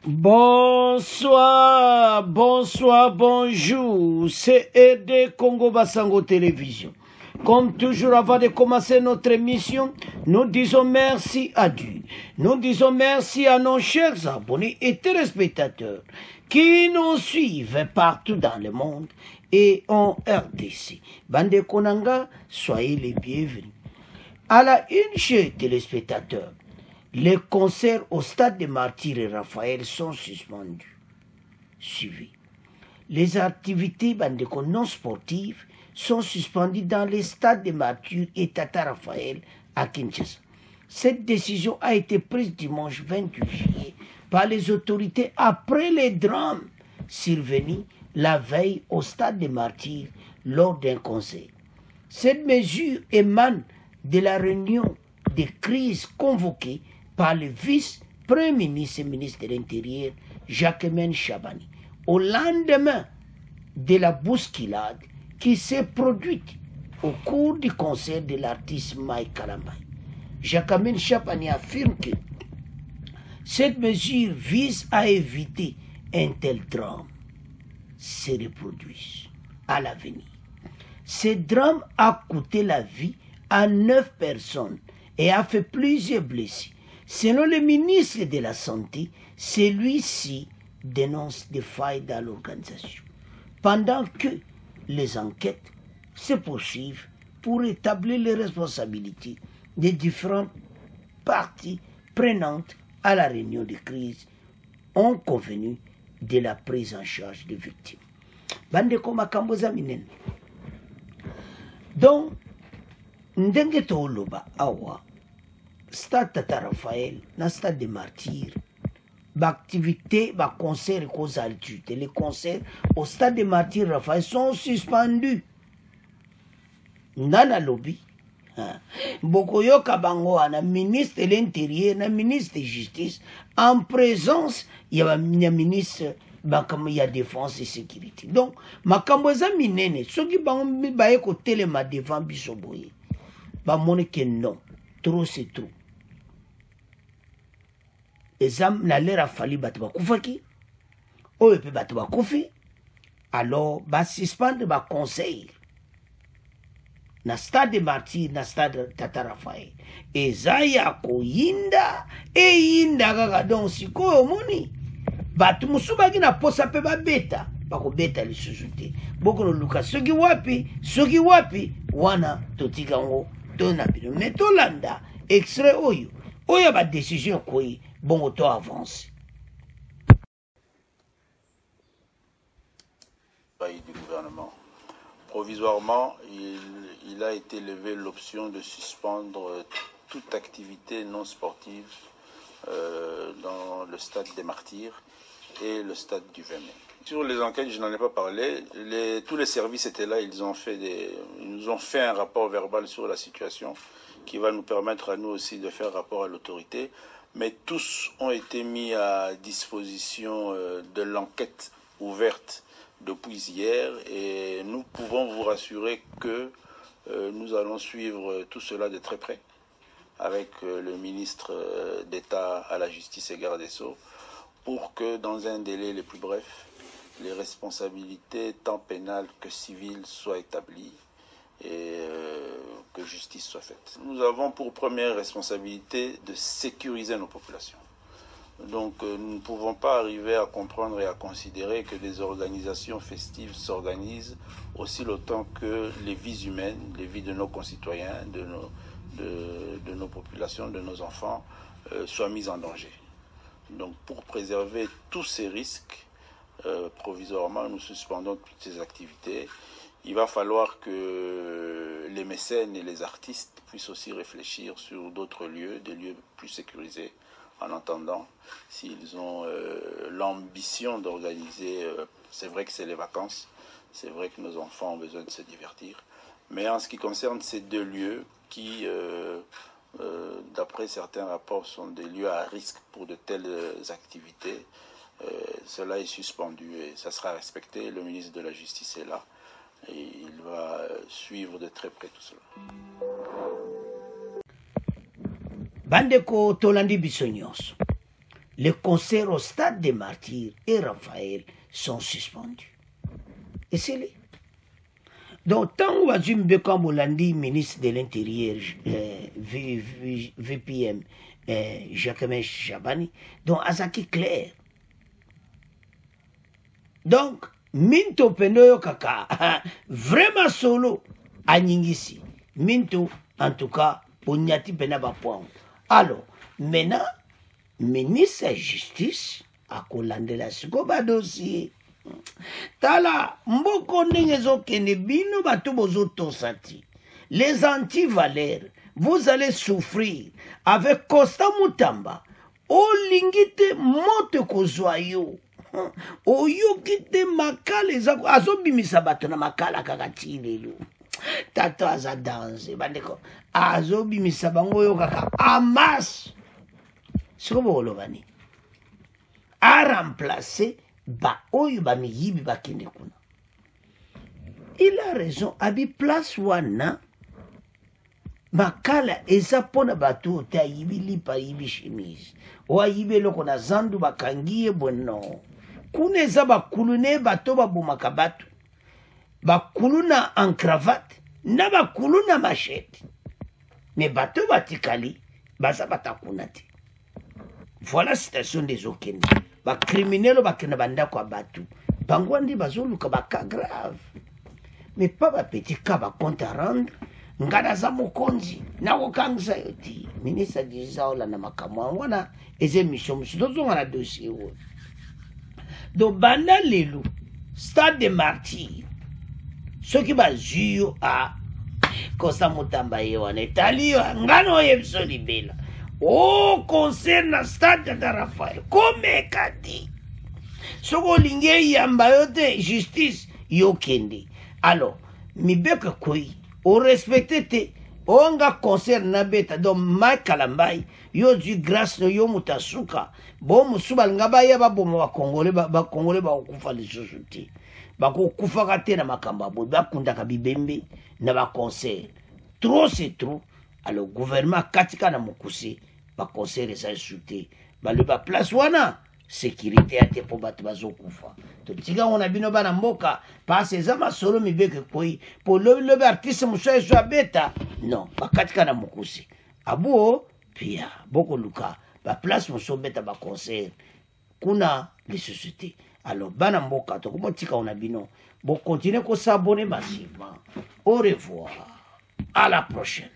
Bonsoir, bonsoir, bonjour. C'est RD Congo Bassango Télévision. Comme toujours, avant de commencer notre émission, nous disons merci à Dieu. Nous disons merci à nos chers abonnés et téléspectateurs qui nous suivent partout dans le monde et en RDC. Bande Konanga, soyez les bienvenus. À la une, chers téléspectateurs, les concerts au stade de Martyrs et Raphaël sont suspendus. Suivez. Les activités non sportives sont suspendues dans les stades de Martyrs et Tata Raphaël à Kinshasa. Cette décision a été prise dimanche 28 juillet par les autorités après les drames survenus la veille au stade de Martyrs lors d'un concert. Cette mesure émane de la réunion de crise convoquée par le vice-premier ministre et ministre de l'Intérieur, Jacquemain Chabani, au lendemain de la bousculade qui s'est produite au cours du concert de l'artiste Mike Kalamai. Jacquemain Chabani affirme que cette mesure vise à éviter un tel drame se reproduise à l'avenir. Ce drame a coûté la vie à 9 personnes et a fait plusieurs blessés. Selon le ministre de la Santé, celui-ci dénonce des failles dans l'organisation. Pendant que les enquêtes se poursuivent pour établir les responsabilités des différentes parties prenantes à la réunion de crise, ont convenu de la prise en charge des victimes. Bandeko makambo za minene. Donc, ndenge toloba awa stade Tata Raphaël, na stade de Martyrs, l'activité, le concert aux altitudes, les concerts au stade de Martyrs Raphaël sont suspendus. Nana lobby, Bokoyo Kabango, na ministre de l'Intérieur, na ministre de Justice, en présence, il y a un ministre il y a défense et sécurité. Donc, makamboza minene, ceux qui vont côté les ma devant bisoboye, ba monike non, trop c'est trop. Ezam na lera fali batu bakufaki, oyo pe batu bakufi, alors ba suspendre ba conseil. Na stade de Martyrs, na stade Tata Raphaël. Ezaya ko yinda, yinda kaka donc sikoyo moni. Batu musubaki na posa pe babeta, bako beta li sujute. Boko no luka soki wapi, wana totika ngo dona bino. Metolanda, extrait oyo ba décision koi, bon auto avance. Du gouvernement. Provisoirement, il a été levé l'option de suspendre toute activité non sportive dans le stade des Martyrs et le stade du 20 mai. Sur les enquêtes, je n'en ai pas parlé. Tous les services étaient là, ils nous ont fait un rapport verbal sur la situation qui va nous permettre à nous aussi de faire rapport à l'autorité. Mais tous ont été mis à disposition de l'enquête ouverte depuis hier et nous pouvons vous rassurer que nous allons suivre tout cela de très près avec le ministre d'État à la Justice et Garde des Sceaux pour que dans un délai le plus bref, les responsabilités tant pénales que civiles soient établies et que justice soit faite. Nous avons pour première responsabilité de sécuriser nos populations. Donc nous ne pouvons pas arriver à comprendre et à considérer que des organisations festives s'organisent aussi longtemps que les vies humaines, les vies de nos concitoyens, de nos populations, de nos enfants soient mises en danger. Donc pour préserver tous ces risques, provisoirement nous suspendons toutes ces activités. Il va falloir que les mécènes et les artistes puissent aussi réfléchir sur d'autres lieux, des lieux plus sécurisés, en attendant, s'ils ont l'ambition d'organiser, c'est vrai que c'est les vacances, c'est vrai que nos enfants ont besoin de se divertir, mais en ce qui concerne ces deux lieux qui, d'après certains rapports, sont des lieux à risque pour de telles activités, cela est suspendu et ça sera respecté. Le ministre de la Justice est là et il va suivre de très près tout cela. Bandeko tolandi biso nyonso. les concerts au Stade des Martyrs et Raphaël sont suspendus. Et c'est les. Donc, tant que Wazim Bekambolandi, ministre de l'Intérieur, VPM, Jacques Chabani, donc, Azaki clair. Donc, Minto Penoyo Kaka, vraiment solo, à Ningisi. Minto, en tout cas, pour Nyati Penaba Point. Alors, maintenant, ministre de la Justice, à Kolande la Sikoba dossier. Tala, mboko nengezo kene bino bato bozo tosati. Les anti-valeurs, vous allez souffrir avec Costa Mutamba. O lingite mote kozwayo. O yokite makale zako. Azo bimisa bato na makala kakati lelo. Tato aza danse. Bandeko. Azo bimisa bango yo kaka. Amas. Siko bolo bani. A remplacer ba oyo ba miyibi ba kende kuna. Il a raison. Abi place wana makala eza pona bato ta yibi lipa yibi chemise. O yibi loko na zandu bakangiye bono. Kuna eza bakulune bato babomaka bato. Bakuluna en cravate na bakuluna machette. Mais bato batikali baza batakunati. Voilà la citation des Okende. Ba criminels bakena banda kwa batu. Bangwandi bazoluka baka grave. Mais pas ba petit cas ba compte à rendre. Ngana za mokonzi na okangisa yoti. Ministre dizaola na makamwa wana eze mission msidozo ngana dossier wo. Do banda lelu Stade des Martyrs. Ceux qui bazuyo a Costa Mutamba yewana Italio ngano yebso libela. Oh, concerne Stade de Raphaël. Comme Kati. Soko linge yambayote justice yokende. Alors, mi beka koi. O respecte te. Onga concerne na beta. Donc, ma kalambai. Yo du grâce no yo mutasuka. Bon, musuba ngabaya ba bomo ba Congolais ba okufa les sociétés. Ba okufa kate na makamba bo. Ba kundaka bibembe na ba concert. Trop c'est trop. Alors, gouvernement katika na mukuse. Ba conseil les insultés ba le ba place wana sécurité ate po bato bazokufa to tika on a bino bana mboka parce eza masolo mibeke koi po le artiste musaye so beta non bakatika na mukusi abo pia boko luka ba place muso beta ba conseil kuna les sociétés alors bana mboka to ko tika on a bino bon continuer ko s'abonner massivement au revoir à la prochaine.